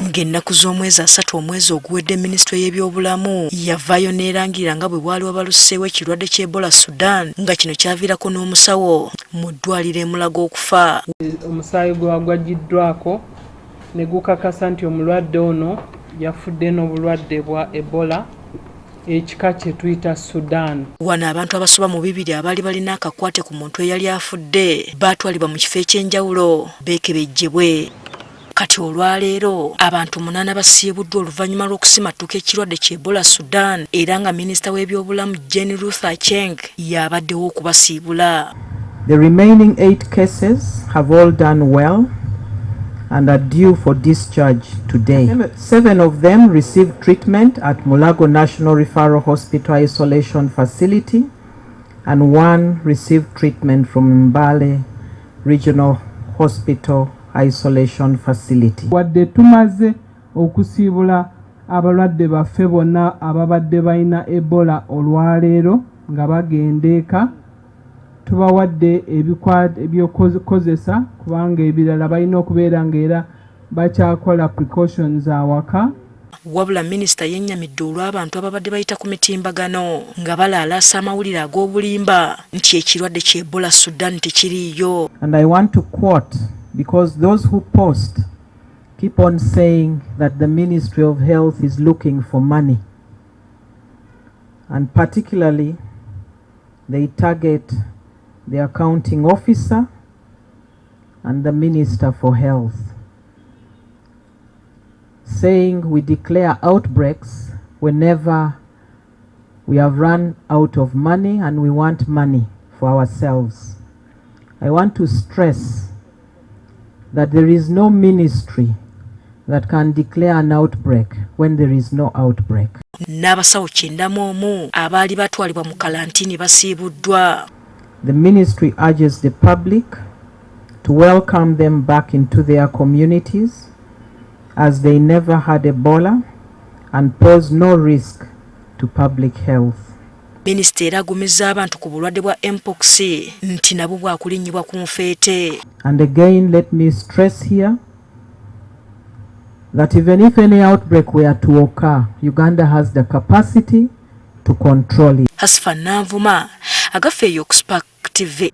Ng'ennaku z'omwezi 3 omwezi oguwedde minisitule y'ebyobulamu yavaayo n'erangira nga bwe bwaliwo balusseewo ekirwadde kya Ebola Sudan nga kino kyaviirako n'omusawo mu ddwaliro e Mulago okufa. Omusaayi gwe gwaggiddwako ne gukakasa nti omulwadde ono yafudde n'obulwadde bwa Ebola ekika kye tuyita Sudan. Wano abantu abasoba mu 200 abaali balina akakwate ku muntu eyali afudde baatwalibwa mu kifo eky'enjawulo beekebejjebwe. Kati olwaleero abantu 8 basiibuddwa oluvanyuma lw'okusimatuka ekirwadde kya Ebola Sudan era nga minisita w'ebyobulamu Jane Ruth Aceng y'abaddewo okubasiibula. The remaining 8 cases have all done well and are due for discharge today. 7 of them received treatment at Mulago National Referral Hospital Isolation Facility and 1 received treatment from Mbale Regional Hospital Isolation Facility. Wadde tumaze okusiibula abalwadde baffe bonna ababadde balina Ebola olwaleero nga bagenda eka, tubawadde ebyokozesa kubanga ebirala balina okubeera ng'era bakyakola precautions awaka. Wabula minisita yennyamidde olw'abantu ababadde bayita ku mitimbagano nga balaalasa amawulire ag'obulimba nti ekirwadde kya Ebola Sudan tekiriiyo. And I want to quote, because those who post keep on saying that the Ministry of Health is looking for money, and particularly they target the accounting officer and the Minister for Health, saying we declare outbreaks whenever we have run out of money and we want money for ourselves. I want to stress that there is no ministry that can declare an outbreak when there is no outbreak. N'abasawo 91 abaali batwalibwa mu kalantini basiibuddwa. The ministry urges the public to welcome them back into their communities as they never had Ebola and pose no risk to public health. Minisita era agumizza abantu ku bulwadde bwa mpox nti nabo bwakulinnyibwa ku nfeete. And again, let me stress here that even if any outbreak were to occur, Uganda has the capacity to control it. Asfa Navuma, agafeeyo ku Spark TV.